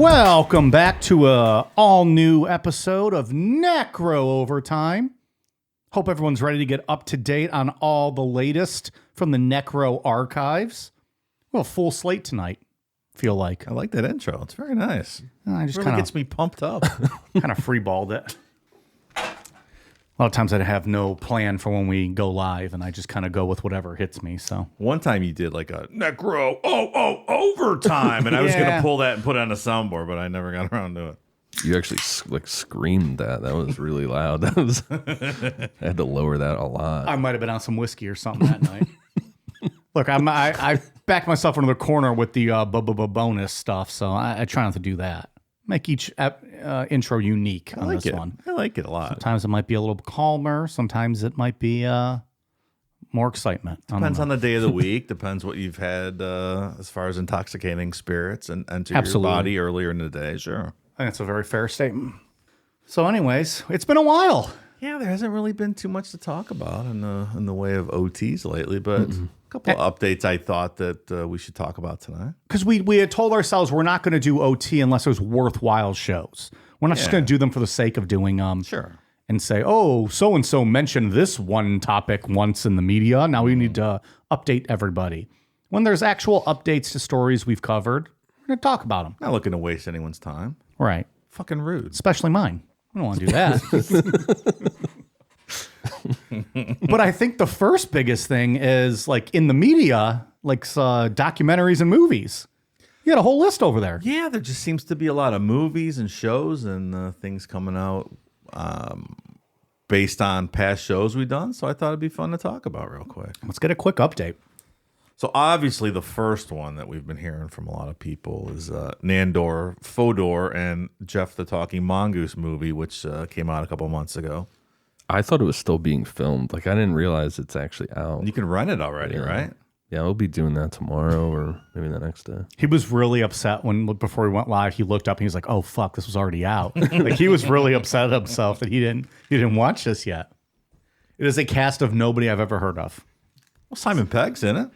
Welcome back to a all-new episode of Necro Overtime. Hope everyone's ready to get up to date on all the latest from the Necro archives. Well, full slate tonight, feel like. I like that intro. It's very nice. I just Really kind gets me pumped up. of freeballed it. A lot of times I have no plan for when we go live, and I just kind of go with whatever hits me. So One time you did like a Necro overtime, and I was going to pull that and put it on a soundboard, but I never got around to it. You actually like screamed that. That was really loud. That was. I had to lower that a lot. I might have been on some whiskey or something that night. Look, I backed myself into the corner with the bonus stuff, so I try not to do that. Make each intro unique on this one. I like it a lot. Sometimes it might be a little calmer. Sometimes it might be more excitement. Depends on the day of the week. Depends what you've had as far as intoxicating spirits and enter your body earlier in the day. Sure. I think it's a very fair statement. So anyways, it's been a while. Yeah, there hasn't really been too much to talk about in the way of OTs lately, but a couple of updates I thought that we should talk about tonight. Because we had told ourselves we're not going to do OT unless there's worthwhile shows. We're not just going to do them for the sake of doing them. Sure. And say, oh, so-and-so mentioned this one topic once in the media. Now we need to update everybody. When there's actual updates to stories we've covered, we're going to talk about them. Not looking to waste anyone's time. Right. Fucking rude. Especially mine. I don't want to do that. But I think the first biggest thing is like in the media, like documentaries and movies. You had a whole list over there. Yeah, there just seems to be a lot of movies and shows and things coming out based on past shows we've done. So I thought it'd be fun to talk about real quick. Let's get a quick update. So obviously the first one that we've been hearing from a lot of people is Nandor, Fodor, and Jeff the Talking Mongoose movie, which came out a couple months ago. I thought it was still being filmed. Like I didn't realize it's actually out. You can rent it already, right? Yeah, we'll be doing that tomorrow or maybe the next day. He was really upset before we went live. He looked up and he was like, "Oh fuck, this was already out." Like he was really upset at himself that he didn't watch this yet. It is a cast of nobody I've ever heard of. Well, Simon Pegg's in it.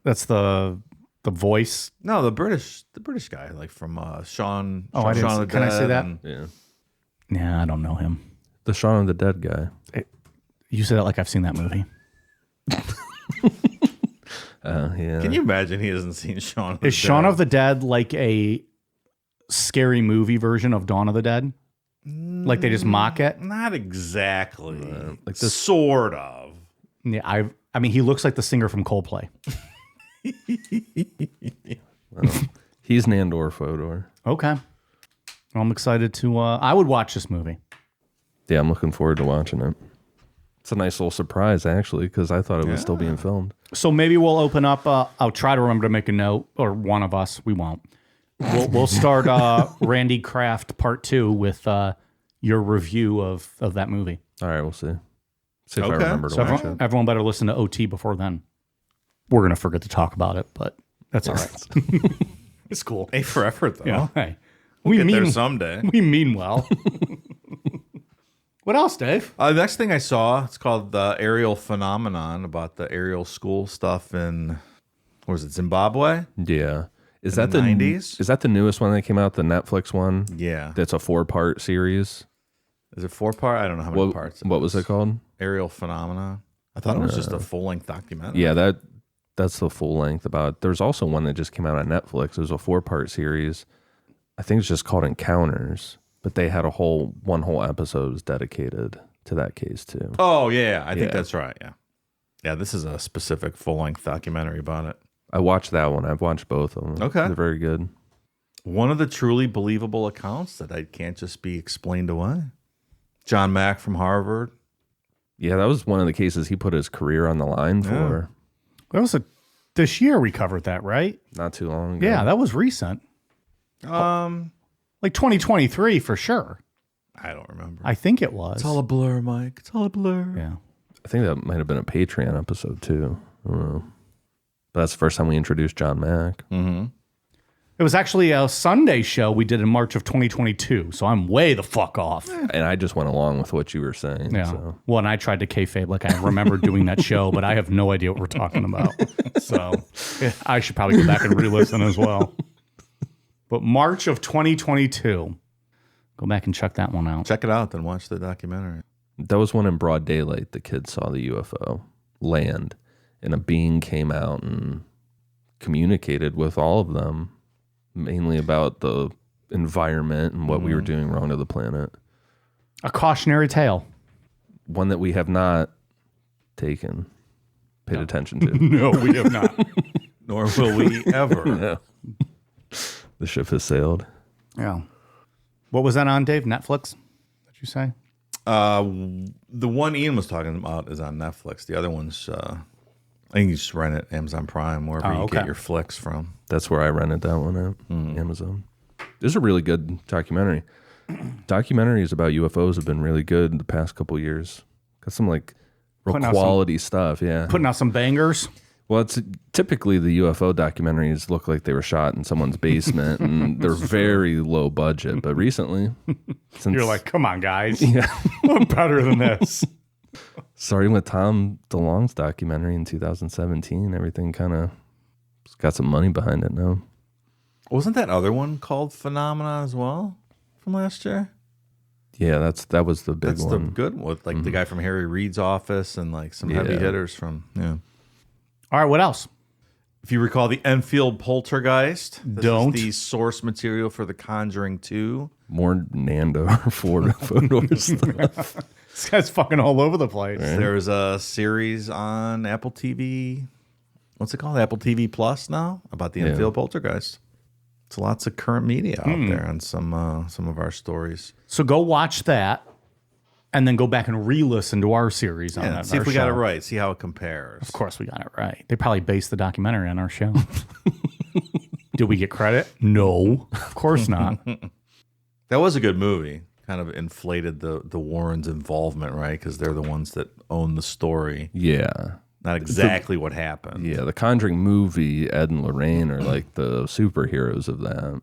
That's the voice. No, the British guy, like from Shaun. Oh, Shaun of the can I say that? Yeah. Yeah, I don't know him. The Shaun of the Dead guy. You say that like I've seen that movie. Yeah. Can you imagine he hasn't seen Shaun of the Dead? Is Shaun of the Dead like a scary movie version of Dawn of the Dead? Like they just mock it? Not exactly. Like this. Sort of. Yeah, I mean, he looks like the singer from Coldplay. Well, he's Nandor Fodor. Okay. Well, I'm excited to... I would watch this movie. Yeah, I'm looking forward to watching it. It's a nice little surprise, actually, because I thought it was still being filmed. So maybe we'll open up... I'll try to remember to make a note, or one of us. We won't. We'll start Randy Kraft Part 2 with your review of that movie. All right, we'll see. See if I remember to watch it. Everyone better listen to OT before then. We're going to forget to talk about it, but that's all right. It's cool. A for effort, though. Yeah, hey. We'll get there someday. We mean well. What else, Dave? The next thing I saw, it's called the Aerial Phenomenon, about the aerial school stuff in, what was it, Zimbabwe? Yeah. Is that the 90s? Is that the newest one that came out, the Netflix one? Yeah. That's a 4-part series. Is it 4-part? I don't know how many parts. What was it called? Aerial Phenomena. I thought it was just a full-length documentary. Yeah, that's the full length about. There's also one that just came out on Netflix. It was a 4-part series. I think it's just called Encounters, but they had one whole episode was dedicated to that case too. Oh yeah, I think that's right. Yeah, yeah. This is a specific full-length documentary about it. I watched that one. I've watched both of them. Okay, they're very good. One of the truly believable accounts that I can't just be explained away. John Mack from Harvard. Yeah, that was one of the cases he put his career on the line for. That was this year we covered that, right? Not too long ago. Yeah, that was recent. Like 2023 for sure. I don't remember. I think it was. It's all a blur, Mike. It's all a blur. Yeah. I think that might have been a Patreon episode too. I don't know. But that's the first time we introduced John Mack. Mm-hmm. It was actually a Sunday show we did in March of 2022, so I'm way the fuck off. And I just went along with what you were saying. Yeah. So. Well, and I tried to kayfabe like I remember doing that show, but I have no idea what we're talking about. So I should probably go back and re-listen as well. But March of 2022. Go back and check that one out. Check it out, then watch the documentary. That was when in broad daylight the kids saw the UFO land, and a being came out and communicated with all of them, mainly about the environment and what we were doing wrong to the planet. A cautionary tale. One that we have not paid attention to. No, we have not. Nor will we ever. No. The ship has sailed. Yeah. What was that on, Dave? Netflix? Did you say? The one Ian was talking about is on Netflix. The other one's, I think you just rent it Amazon Prime, wherever you get your flicks from. That's where I rented that one at Amazon. This is a really good documentary. Documentaries about UFOs have been really good in the past couple years. Got some like real quality stuff. Yeah, Putting out some bangers. well, it's typically the UFO documentaries look like they were shot in someone's basement and they're very low budget. But recently, since, You're like, come on, guys. Yeah. We're better than this. starting with Tom DeLonge's documentary in 2017, everything kind of got some money behind it now. Wasn't that other one called Phenomena as well from last year? Yeah, that was the big That's one. the good one, like the guy from Harry Reid's office and like some heavy hitters from, All right, what else? If you recall the Enfield Poltergeist, this Don't. is the source material for The Conjuring 2. More Nando photo stuff. This guy's fucking all over the place. There's a series on Apple TV. What's it called? Apple TV Plus now about the Enfield Poltergeist. It's lots of current media out there on some of our stories. So go watch that and then go back and re-listen to our series on that. See if we got it right. See how it compares. Of course we got it right. They probably based the documentary on our show. Did we get credit? No, of course not. That was a good movie. Kind of inflated the Warrens' involvement, right? Because they're the ones that own the story. Yeah. Not exactly what happened. Yeah, the Conjuring movie, Ed and Lorraine are like the superheroes of that.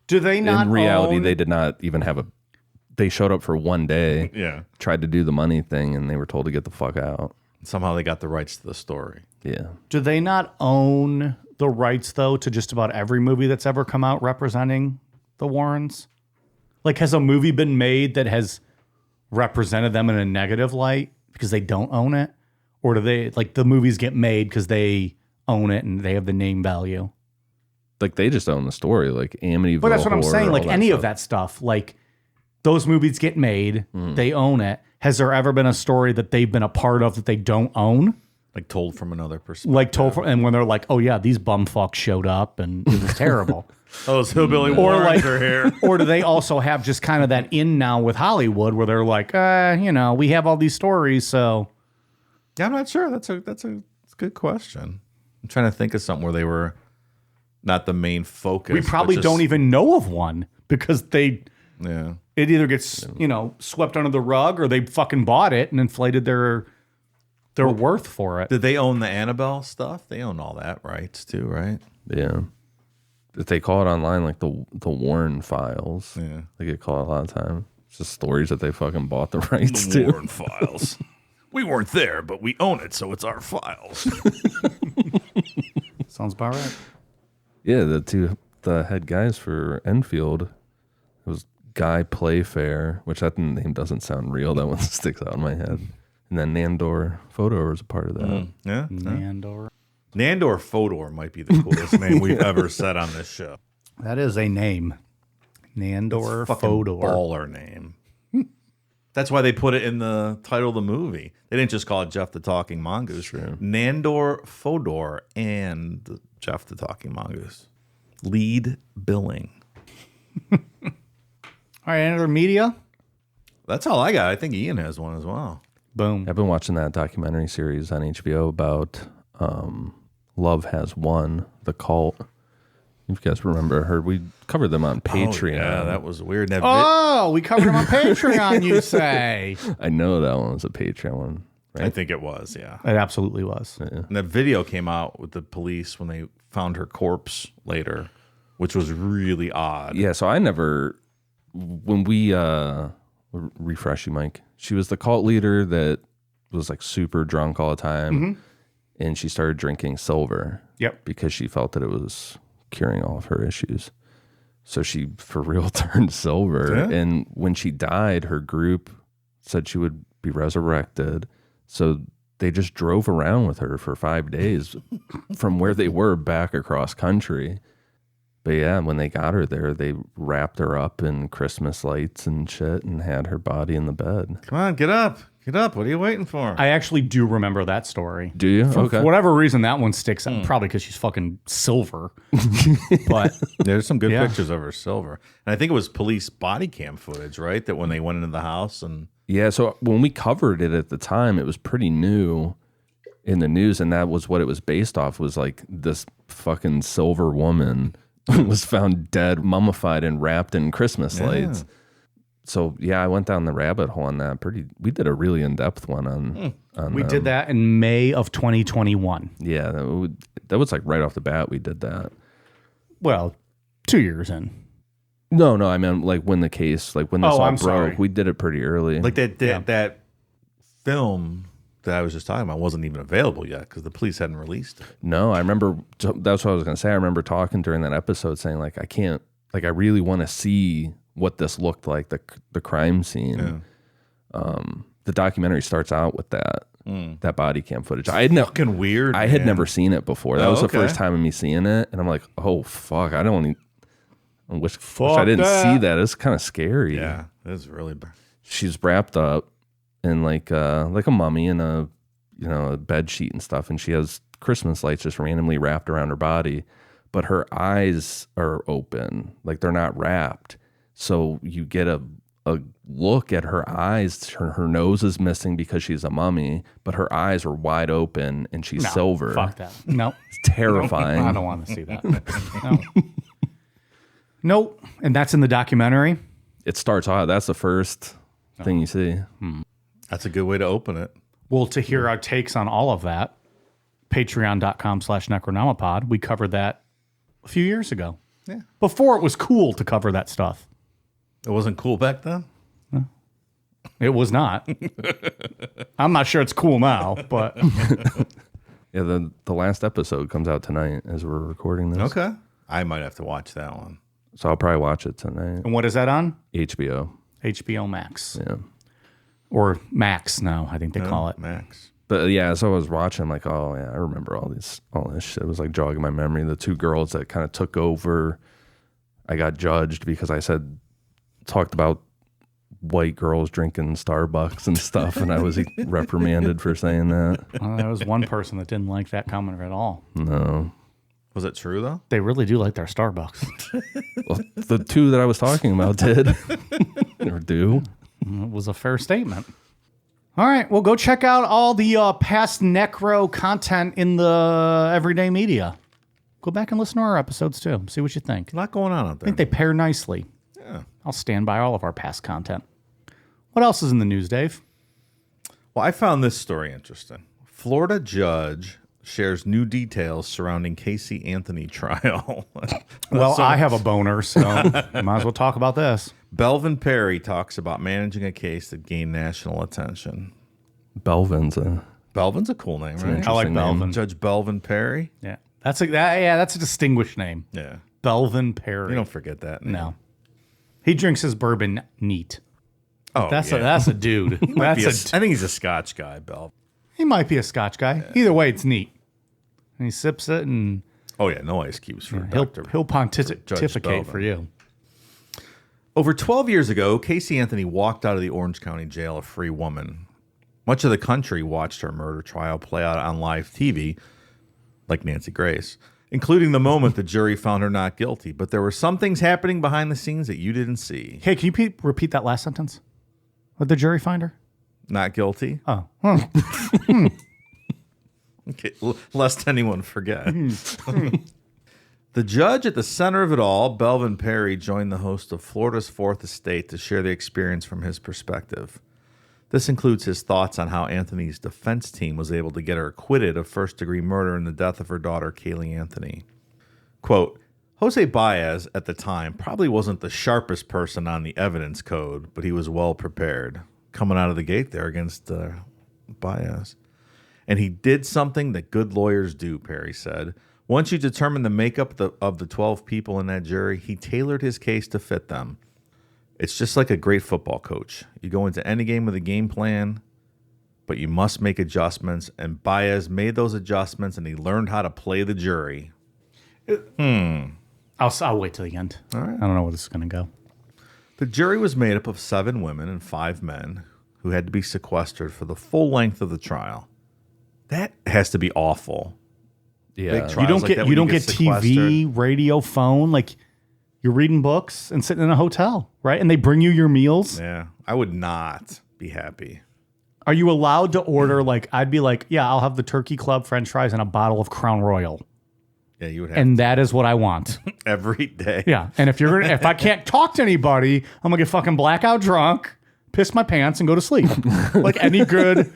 Do they not In reality, own... they did not even have a... They showed up for one day, tried to do the money thing, and they were told to get the fuck out. Somehow they got the rights to the story. Yeah. Do they not own the rights, though, to just about every movie that's ever come out representing the Warrens? Like, has a movie been made that has represented them in a negative light because they don't own it? Or do they, like, the movies get made because they own it and they have the name value? Like, they just own the story, like Amityville. But that's what I'm Horror, saying. Like, all that any stuff. of that stuff, like, those movies get made, they own it. Has there ever been a story that they've been a part of that they don't own? Like told from another perspective. Like, and when they're like, oh, yeah, these bumfucks showed up and it was terrible. Those hillbilly Or Warrens like, are here. or do they also have just kind of that in now with Hollywood where they're like, we have all these stories, so... Yeah, I'm not sure. That's a good question. I'm trying to think of something where they were not the main focus. We probably don't even know of one because it either gets, swept under the rug or they fucking bought it and inflated their worth for it. Did they own the Annabelle stuff? They own all that rights too, right? Yeah. If they call it online, like the Warren Files. Yeah. They get called a lot of time. It's just stories that they fucking bought the rights to. Warren Files. We weren't there, but we own it, so it's our files. Sounds about right. Yeah, the head guys for Enfield, it was Guy Playfair, which that name doesn't sound real. That one sticks out in my head. And then Nandor Fodor was a part of that. Yeah. Nandor. Nandor Fodor might be the coolest name we've ever said on this show. That is a name. Nandor Fucking Fodor. baller name. That's why they put it in the title of the movie. They didn't just call it Jeff the Talking Mongoose. Sure. Nandor Fodor and Jeff the Talking Mongoose. Lead billing. All right, any other media? That's all I got. I think Ian has one as well. Boom. I've been watching that documentary series on HBO about Love Has Won, the cult. If you guys remember, we covered them on Patreon. Oh, yeah, that was weird. We covered them on Patreon, you say. I know that one was a Patreon one, right? I think it was, yeah. It absolutely was. Yeah. And that video came out with the police when they found her corpse later, which was really odd. Yeah, so I never, when we, refresh you, Mike, she was the cult leader that was like super drunk all the time, and she started drinking silver. Yep. Because she felt that it was curing all of her issues. So she for real turned silver. Yeah. And when she died, her group said she would be resurrected. So they just drove around with her for 5 days from where they were back across country. But yeah, when they got her there, they wrapped her up in Christmas lights and shit and had her body in the bed. Come on, get up. Get up. What are you waiting for? I actually do remember that story. Do you? For Okay. whatever reason, that one sticks out. Probably because she's fucking silver. But There's some good Yeah. pictures of her silver. And I think it was police body cam footage, right? That when they went into the house and... Yeah, so when we covered it at the time, it was pretty new in the news, and that was what it was based off, was like this fucking silver woman was found dead, mummified, and wrapped in Christmas lights. So yeah, I went down the rabbit hole on that. We did a really in-depth one on we did that in May of 2021. Yeah, that was like right off the bat we did that. Well, 2 years in. No, I meant like when the case, like when this all I'm broke, sorry. we did it pretty early. Like that film that I was just talking about wasn't even available yet because the police hadn't released it. No, I remember, that's what I was going to say. I remember talking during that episode saying like, I really want to see what this looked like, the crime scene. Yeah. The documentary starts out with that body cam footage. I had Fucking weird. I had never seen it before. That Oh, was the okay. first time of me seeing it, and I'm like, oh fuck, I wish Fuck I didn't that. see that. It's kind of scary. Yeah, it was really bad. She's wrapped up in like a mummy in a bed sheet and stuff, and she has Christmas lights just randomly wrapped around her body, but her eyes are open, like they're not wrapped. So you get a look at her eyes. Her nose is missing because she's a mummy, but her eyes are wide open and she's No, silver. Fuck that. No. It's terrifying. I don't want to see that. No. Nope. And that's in the documentary. It starts out. That's the first thing you see. That's a good way to open it. Well, to hear our takes on all of that, patreon.com/Necronomipod. We covered that a few years ago. Yeah. Before it was cool to cover that stuff. It wasn't cool back then? It was not. I'm not sure it's cool now, but Yeah, the last episode comes out tonight as we're recording this. Okay. I might have to watch that one. So I'll probably watch it tonight. and what is that on? HBO. HBO Max. Yeah. Or Max now, I think they call it. Max. But yeah, so I was watching, I'm like, oh yeah, I remember all this shit. It was like jogging my memory. The two girls that kind of took over, I got judged because I talked about white girls drinking Starbucks and stuff, and I was reprimanded for saying that. Well, there was one person that didn't like that comment at all. No. Was it true, though? They really do like their Starbucks. Well, the two that I was talking about did. Or do. It was a fair statement. All right, well, go check out all the past Necro content in the everyday media. Go back and listen to our episodes, too. See what you think. A lot going on out I there. think they pair nicely. Yeah. I'll stand by all of our past content. What else is in the news, Dave? Well, I found this story interesting. Florida judge shares new details surrounding Casey Anthony trial. Well, I have a boner, so might as well talk about this. Belvin Perry talks about managing a case that gained national attention. Belvin's Belvin's a cool name, right? I like Interesting name. Belvin. Judge Belvin Perry. Yeah, that's a distinguished name. Yeah. Belvin Perry. You don't forget that name. No, he drinks his bourbon neat. Oh, That's yeah. a dude. I That's think he's a Scotch guy, Belvin. he might be a Scotch guy. Either way, it's neat. And he sips it, and Oh, yeah. No ice cubes for he'll Dr. pontificate Belvin. for you. Over 12 years ago, Casey Anthony walked out of the Orange County Jail a free woman. Much of the country watched her murder trial play out on live TV, like Nancy Grace, including the moment the jury found her not guilty. But there were some things happening behind the scenes that you didn't see. Hey, can you repeat that last sentence? What the jury find her? Not guilty? Oh, Okay, lest anyone forget. The judge at the center of it all, Belvin Perry, joined the host of Florida's Fourth Estate to share the experience from his perspective. This includes his thoughts on how Anthony's defense team was able to get her acquitted of first-degree murder in the death of her daughter, Kaylee Anthony. Quote, Jose Baez, at the time, probably wasn't the sharpest person on the evidence code, but he was well prepared. Coming out of the gate there against Baez. And he did something that good lawyers do, Perry said. Once you determine the makeup of the 12 people in that jury, he tailored his case to fit them. It's just like a great football coach. You go into any game with a game plan, but you must make adjustments, and Baez made those adjustments, and he learned how to play the jury. I'll wait till the end. All right. I don't know where this is going to go. The jury was made up of 7 women and 5 men who had to be sequestered for the full length of the trial. That has to be awful. Yeah. Big You don't like get that you when don't get get TV, radio, phone. Like you're reading books and sitting in a hotel, right? And they bring you your meals. Yeah, I would not be happy. Are you allowed to order? Like I'd be like, yeah, I'll have the turkey club, French fries, and a bottle of Crown Royal. Yeah, you would have And that is what I want. every day. Yeah. And if I can't talk to anybody, I'm gonna get fucking blackout drunk, piss my pants, and go to sleep. Like any good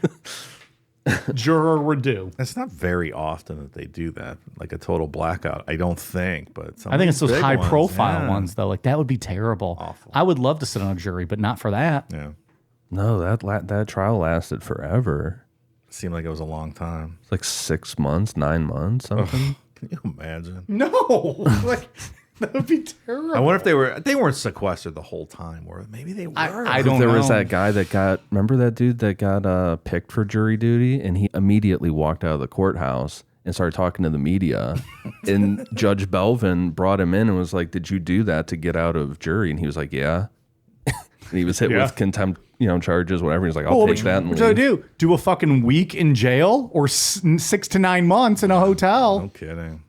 juror would do. It's not very often that they do that, like a total blackout. I don't think, but some I think of it's these those big high ones, profile yeah. ones though. Like that would be terrible. Awful. I would love to sit on a jury, but not for that. Yeah, No, that trial lasted forever. it seemed like it was a long time. It's like 6 months, 9 months, something. Can you imagine? No, like that would be terrible. I wonder if they weren't sequestered the whole time, or maybe they were. I don't There know. was that guy that got, remember that dude that got picked for jury duty, and he immediately walked out of the courthouse and started talking to the media. And Judge Belvin brought him in and was like, "Did you do that to get out of jury?" And he was like, "Yeah." And he was hit Yeah. with contempt, charges, whatever. He's like, "I'll take that." And What do I leave. do? Do a fucking week in jail or 6 to 9 months in a hotel? No kidding.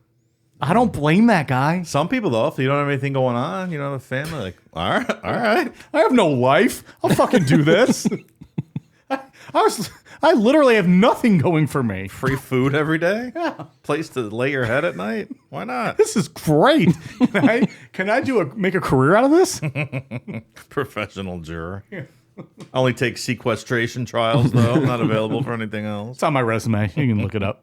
I don't blame that guy. Some people though, if you don't have anything going on, you don't have a family, like all right. I have no life. I'll fucking do this. I literally have nothing going for me. Free food every day. Yeah. Place to lay your head at night. Why not? This is great. Can I make a career out of this? Professional juror. Only take sequestration trials though. Not available for anything else. It's on my resume. You can look it up.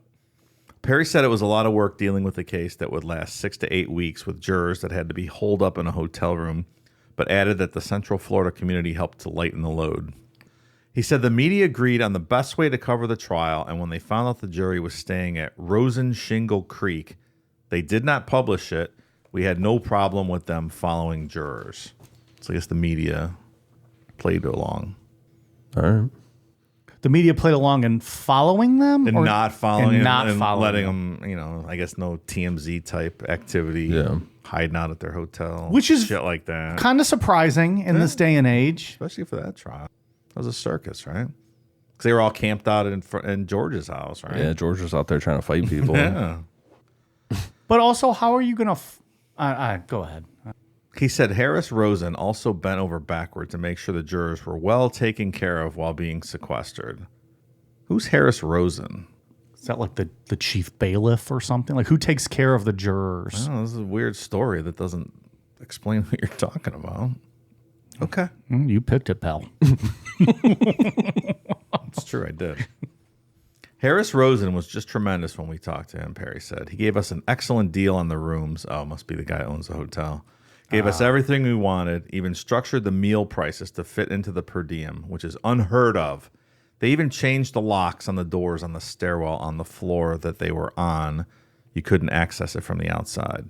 Perry said it was a lot of work dealing with a case that would last 6 to 8 weeks with jurors that had to be holed up in a hotel room, but added that the Central Florida community helped to lighten the load. He said the media agreed on the best way to cover the trial, and when they found out the jury was staying at Rosen Shingle Creek, they did not publish it. We had no problem with them following jurors. So I guess the media played along. All right. The media played along and following them? And not following and and not and following letting them. them, I guess no TMZ type activity. Yeah. Hiding out at their hotel. Which is shit like that. Kind of surprising in this day and age. Especially for that trial. That was a circus, right? Because they were all camped out in George's house, right? Yeah, George was out there trying to fight people. Yeah. But also, how are you going to... go ahead. He said Harris Rosen also bent over backward to make sure the jurors were well taken care of while being sequestered. Who's Harris Rosen? Is that like the chief bailiff or something? Like, who takes care of the jurors? Oh, this is a weird story that doesn't explain what you're talking about. Okay. You picked it, pal. It's true, I did. Harris Rosen was just tremendous when we talked to him, Perry said. He gave us an excellent deal on the rooms. Oh, must be the guy who owns the hotel. Gave us everything we wanted, even structured the meal prices to fit into the per diem, which is unheard of. They even changed the locks on the doors on the stairwell on the floor that they were on. You couldn't access it from the outside.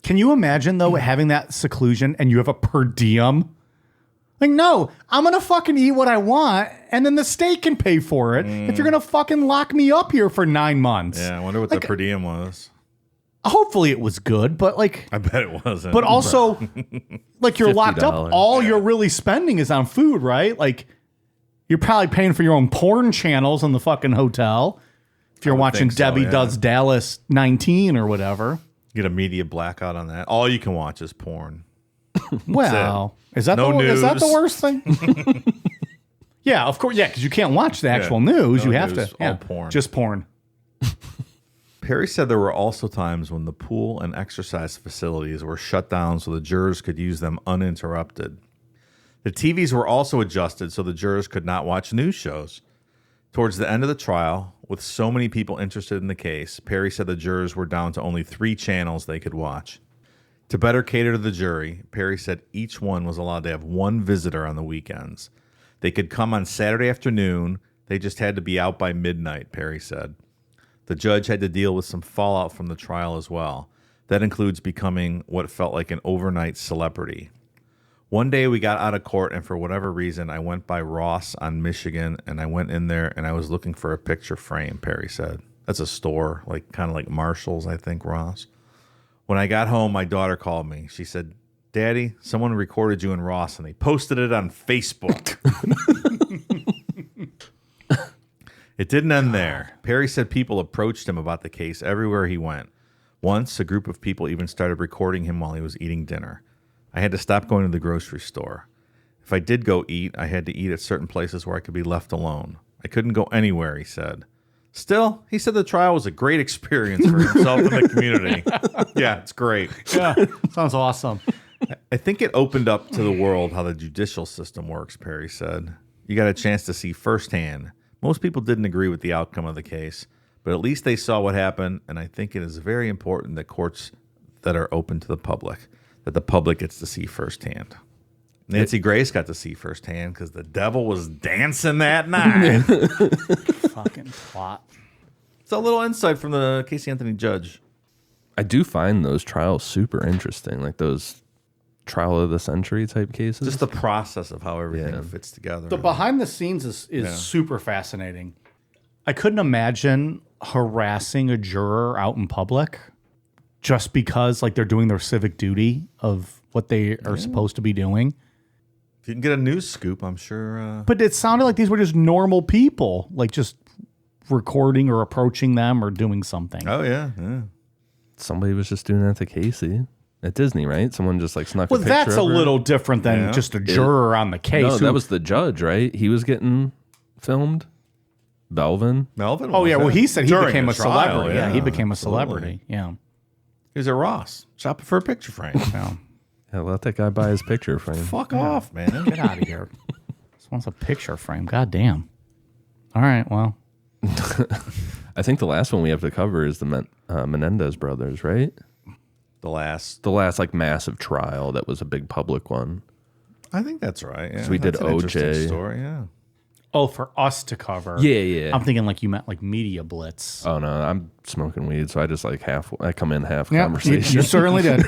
Can you imagine, though, having that seclusion and you have a per diem? Like, no, I'm going to fucking eat what I want, and then the state can pay for it if you're going to fucking lock me up here for 9 months. Yeah, I wonder what the per diem was. Hopefully it was good, but like... I bet it wasn't. But also, like, you're locked up. $50. All you're really spending is on food, right? Like, you're probably paying for your own porn channels in the fucking hotel. If you're watching think so, Debbie yeah. Does Dallas 19 or whatever. Get a media blackout on that. All you can watch is porn. Well, is that No is that the news. worst thing? Yeah, of course. Yeah, because you can't watch the actual news. no You have news, to. all Yeah, porn. Just porn. Perry said there were also times when the pool and exercise facilities were shut down so the jurors could use them uninterrupted. The TVs were also adjusted so the jurors could not watch news shows. Towards the end of the trial, with so many people interested in the case, Perry said the jurors were down to only 3 channels they could watch. To better cater to the jury, Perry said each one was allowed to have 1 visitor on the weekends. They could come on Saturday afternoon. They just had to be out by midnight, Perry said. The judge had to deal with some fallout from the trial as well. That includes becoming what felt like an overnight celebrity. One day we got out of court, and for whatever reason, I went by Ross on Michigan, and I went in there, and I was looking for a picture frame, Perry said. That's a store, like kind of like Marshall's, I think, Ross. When I got home, my daughter called me. She said, Daddy, someone recorded you and Ross, and they posted it on Facebook. It didn't end there. Perry said people approached him about the case everywhere he went. Once, a group of people even started recording him while he was eating dinner. I had to stop going to the grocery store. If I did go eat, I had to eat at certain places where I could be left alone. I couldn't go anywhere, he said. Still, he said the trial was a great experience for himself and the community. Yeah, it's great. Yeah, sounds awesome. I think it opened up to the world how the judicial system works, Perry said. You got a chance to see firsthand. Most people didn't agree with the outcome of the case, but at least they saw what happened, and I think it is very important that courts that are open to the public, that the public gets to see firsthand. Nancy Grace got to see firsthand because the devil was dancing that night. Fucking plot. It's a little insight from the Casey Anthony judge. I do find those trials super interesting, like those trial of the century type cases. Just the process of how everything fits together. The behind the scenes is super fascinating. I couldn't imagine harassing a juror out in public just because like they're doing their civic duty of what they are supposed to be doing. If you can get a news scoop, I'm sure. But it sounded like these were just normal people, like just recording or approaching them or doing something. Oh, yeah. Somebody was just doing that to Casey at Disney, right? Someone just like snuck a picture that's a of her. little different than just a juror on the case. No, that was the judge, right? He was getting filmed. Melvin. Melvin? Oh, yeah. Well, he said he During became the a trial, celebrity. Yeah, he became a absolutely. celebrity. Yeah. He was at Ross, shopping for a picture frame. Yeah, let that guy buy his picture frame. Fuck off, man. Get out of here. This one's a picture frame. God damn. All right. Well, I think the last one we have to cover is the Menendez brothers, right? The last. Like massive trial that was a big public one. I think that's right. Yeah, So we did that's an interesting OJ. story, yeah. oh, for us to cover. Yeah. I'm thinking like you meant like Media Blitz. Oh no, I'm smoking weed, so I just like I come in half Yeah, conversation. you certainly did.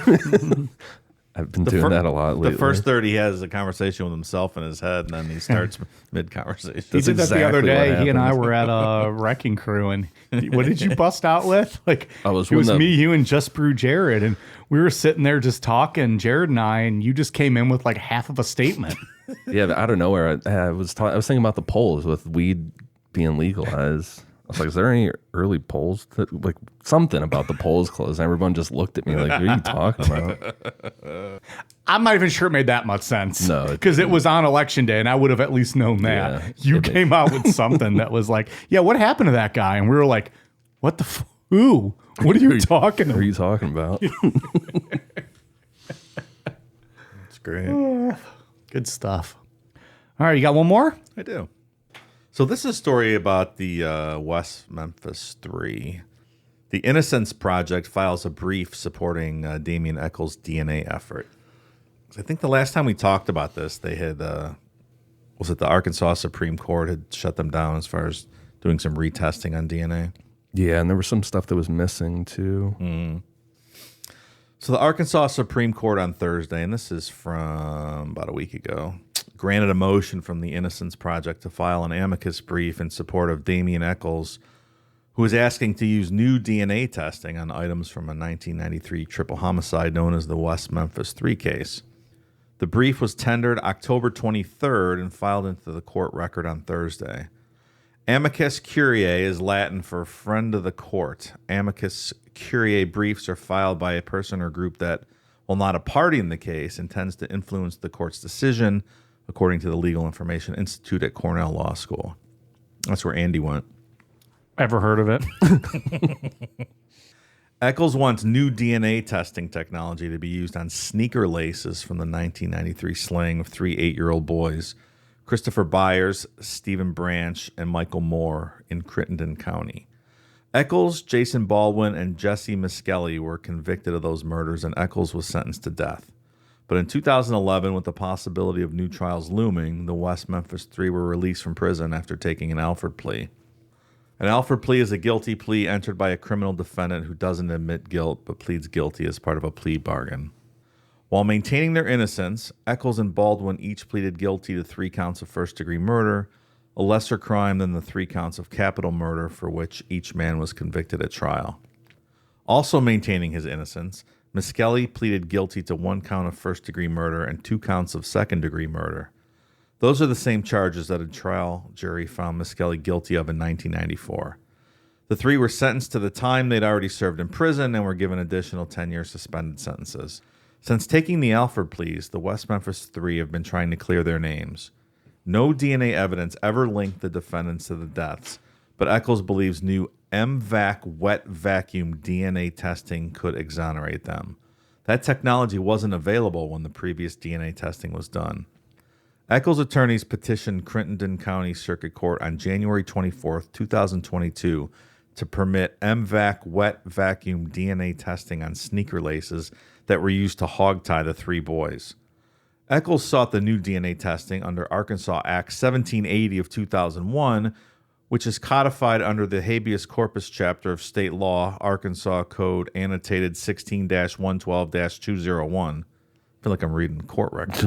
I've been doing that a lot lately. The first third, he has a conversation with himself in his head, and then he starts mid-conversation. He did that the other exactly what day. He and I happened. were at a wrecking crew, and what did you bust out with? Like I was it was when the- me, you, and Just Brew Jared, and we were sitting there just talking, Jared and I, and you just came in with like half of a statement. Yeah, but out of nowhere, I was thinking about the polls with weed being legalized. I was like, is there any early polls? Like something about the polls closed. And everyone just looked at me like, what are you talking about? I'm not even sure it made that much sense. No, it because it was on election day, and I would have at least known that. Yeah, you came out with something that was like, yeah, what happened to that guy? And we were like, what the who? What are you talking What are about? you talking about? It's great. Good stuff. All right, you got one more? I do. So this is a story about the West Memphis Three. The Innocence Project files a brief supporting Damien Echols' DNA effort. I think the last time we talked about this, they had, was it the Arkansas Supreme Court had shut them down as far as doing some retesting on DNA? Yeah, and there was some stuff that was missing too. So the Arkansas Supreme Court on Thursday, and this is from about a week ago, granted a motion from the Innocence Project to file an amicus brief in support of Damien Echols, who is asking to use new DNA testing on items from a 1993 triple homicide known as the West Memphis Three case. The brief was tendered October 23rd and filed into the court record on Thursday. Amicus curiae is Latin for friend of the court. Amicus curiae briefs are filed by a person or group that, while not a party in the case, intends to influence the court's decision, according to the Legal Information Institute at Cornell Law School. That's where Andy went. Ever heard of it? Echols wants new DNA testing technology to be used on sneaker laces from the 1993 slaying of 3 8-year-old boys, Christopher Byers, Stephen Branch, and Michael Moore in Crittenden County. Echols, Jason Baldwin, and Jesse Miskelly were convicted of those murders, and Echols was sentenced to death. But in 2011, with the possibility of new trials looming, the West Memphis Three were released from prison after taking an Alford plea. An Alford plea is a guilty plea entered by a criminal defendant who doesn't admit guilt but pleads guilty as part of a plea bargain. While maintaining their innocence, Eccles and Baldwin each pleaded guilty to 3 counts of first-degree murder, a lesser crime than the 3 counts of capital murder for which each man was convicted at trial. Also maintaining his innocence, Miskelly pleaded guilty to 1 count of first-degree murder and 2 counts of second-degree murder. Those are the same charges that a trial jury found Miskelly guilty of in 1994. The 3 were sentenced to the time they'd already served in prison and were given additional 10-year suspended sentences. Since taking the Alford pleas, the West Memphis Three have been trying to clear their names. No DNA evidence ever linked the defendants to the deaths, but Eccles believes new MVAC wet vacuum DNA testing could exonerate them. That technology wasn't available when the previous DNA testing was done. Eccles' attorneys petitioned Crittenden County Circuit Court on January 24, 2022, to permit MVAC wet vacuum DNA testing on sneaker laces that were used to hogtie the 3 boys. Eccles sought the new DNA testing under Arkansas Act 1780 of 2001, which is codified under the habeas corpus chapter of state law, Arkansas Code annotated 16-112-201. I feel like I'm reading court records.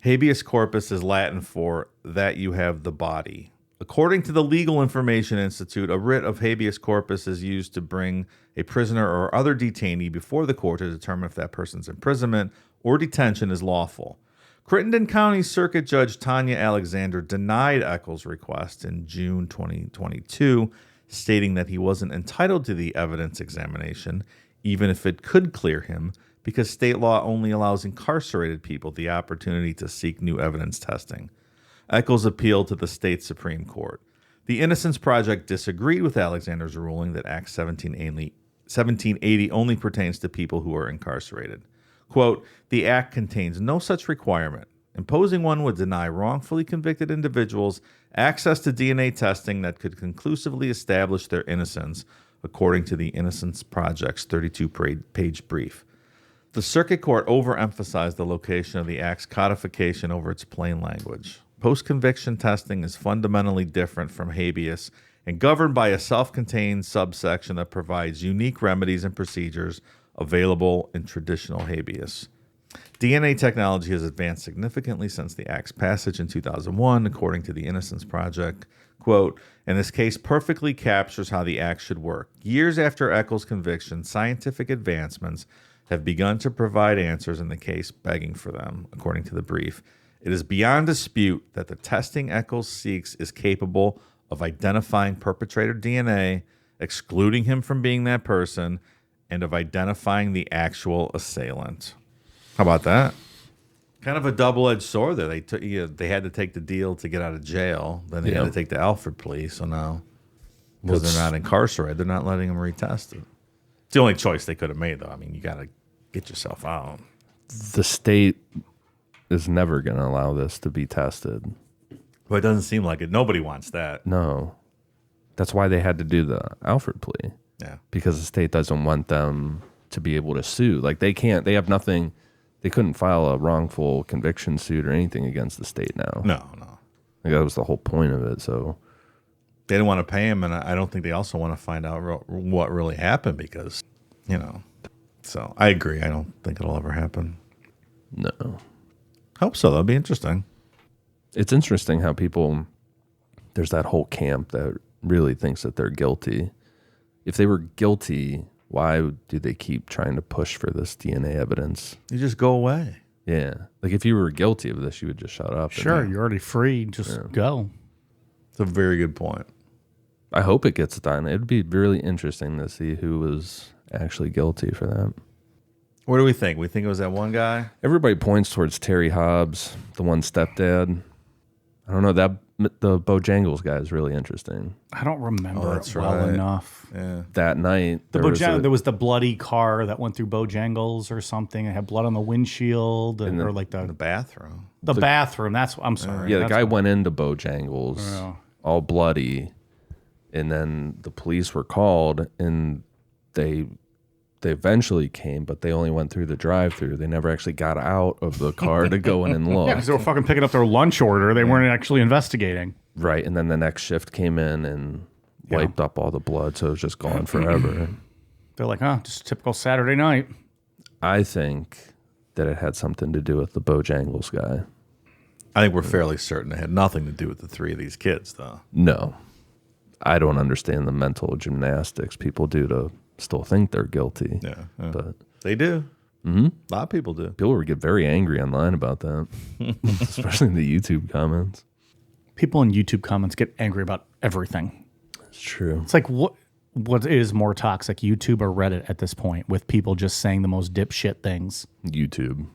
Habeas corpus is Latin for that you have the body. According to the Legal Information Institute, a writ of habeas corpus is used to bring a prisoner or other detainee before the court to determine if that person's imprisonment or detention is lawful. Crittenden County Circuit Judge Tanya Alexander denied Eccles' request in June 2022, stating that he wasn't entitled to the evidence examination, even if it could clear him, because state law only allows incarcerated people the opportunity to seek new evidence testing. Eccles appealed to the state Supreme Court. The Innocence Project disagreed with Alexander's ruling that Act 1780 only pertains to people who are incarcerated. Quote, the Act contains no such requirement. Imposing one would deny wrongfully convicted individuals access to DNA testing that could conclusively establish their innocence, according to the Innocence Project's 32-page brief. The Circuit Court overemphasized the location of the Act's codification over its plain language. Post-conviction testing is fundamentally different from habeas and governed by a self-contained subsection that provides unique remedies and procedures available in traditional habeas. DNA technology has advanced significantly since the Act's passage in 2001, according to the Innocence Project. Quote, and this case perfectly captures how the Act should work. Years after Eccles' conviction, scientific advancements have begun to provide answers in the case, begging for them, according to the brief. It is beyond dispute that the testing Eccles seeks is capable of identifying perpetrator DNA, excluding him from being that person, and of identifying the actual assailant. How about that? Kind of a double-edged sword there. They had to take the deal to get out of jail. Then they had to take the Alford plea. So now, because they're not incarcerated, they're not letting them retest it. It's the only choice they could have made, though. I mean, you got to get yourself out. The state is never going to allow this to be tested. Well, it doesn't seem like it. Nobody wants that. No. That's why they had to do the Alford plea. Yeah. Because the state doesn't want them to be able to sue. Like, they have nothing. They couldn't file a wrongful conviction suit or anything against the state now. No. Like, that was the whole point of it. So they didn't want to pay him, and I don't think they also want to find out what really happened because, So I agree. I don't think it'll ever happen. No. Hope so. That'll be interesting. It's interesting how there's that whole camp that really thinks that they're guilty. If they were guilty, why do they keep trying to push for this DNA evidence? You just go away. Yeah. Like, if you were guilty of this, you would just shut up. Sure, you're already free. Just go. It's a very good point. I hope it gets done. It'd be really interesting to see who was actually guilty for that. What do we think? We think it was that one guy? Everybody points towards Terry Hobbs, the one stepdad. I don't know. The Bojangles guy is really interesting. I don't remember it well right. enough. Yeah. That night, there was the bloody car that went through Bojangles or something. It had blood on the windshield or like the bathroom. The bathroom. I'm sorry. Yeah, the guy went into Bojangles all bloody, and then the police were called, and they they eventually came, but they only went through the drive-through. They never actually got out of the car to go in and look. Yeah, because they were fucking picking up their lunch order. They weren't actually investigating. Right, and then the next shift came in and wiped up all the blood, so it was just gone forever. They're like, just a typical Saturday night. I think that it had something to do with the Bojangles guy. I think we're fairly certain it had nothing to do with the 3 of these kids, though. No. I don't understand the mental gymnastics people do to still think they're guilty. Yeah. But They do. Mm-hmm. A lot of people do. people would get very angry online about that, especially in the YouTube comments. People in YouTube comments get angry about everything. It's true. It's like, what is more toxic, YouTube or Reddit at this point, with people just saying the most dipshit things? YouTube.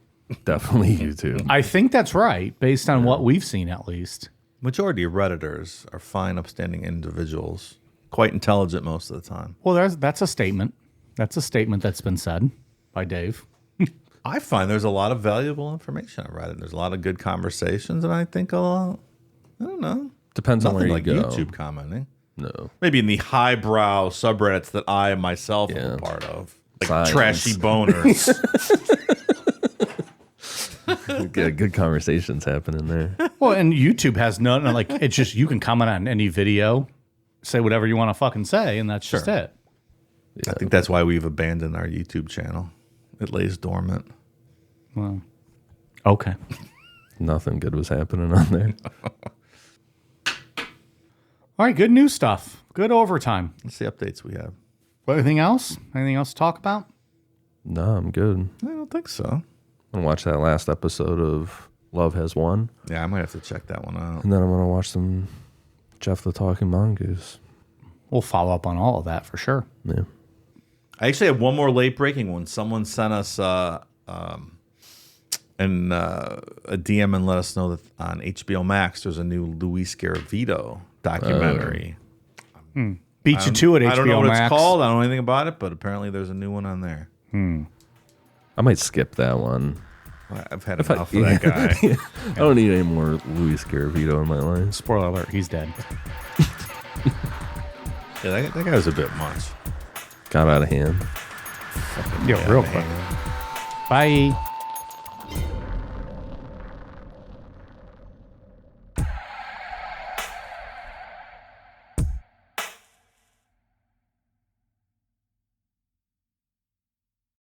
Definitely YouTube. I think that's right, based on what we've seen, at least. Majority of Redditors are fine, upstanding individuals. Quite intelligent most of the time. Well, that's a statement. That's a statement that's been said by Dave. I find there's a lot of valuable information on Reddit. There's a lot of good conversations, and I think a lot, I don't know. Depends on where Nothing you like go. YouTube commenting. No. Maybe in the highbrow subreddits that I myself am a part of. Like trashy boners. Yeah, good conversations happening there. Well, and YouTube has none. Like, it's just you can comment on any video, say whatever you want to fucking say, and that's just it. I think that's why we've abandoned our YouTube channel. It lays dormant. Well, okay. Nothing good was happening on there. All right, good news stuff. Good overtime. Let's see updates we have. Anything else? Anything else to talk about? No, I'm good. I don't think so. I'm going to watch that last episode of Love Has Won. Yeah, I might have to check that one out. And then I'm going to watch some Jeff the Talking Mongoose. We'll follow up on all of that for sure. Yeah. I actually have one more late breaking one. Someone sent us a DM and let us know that on HBO Max there's a new Luis Garavito documentary. Beat you to it, HBO Max. I don't know what it's called. I don't know anything about it, but apparently there's a new one on there. I might skip that one. I've had enough of that guy. I don't need any more Luis Garavito in my life. Spoiler alert, he's dead. Yeah, that guy was a bit much. Got out of hand. Yo, real quick. Bye.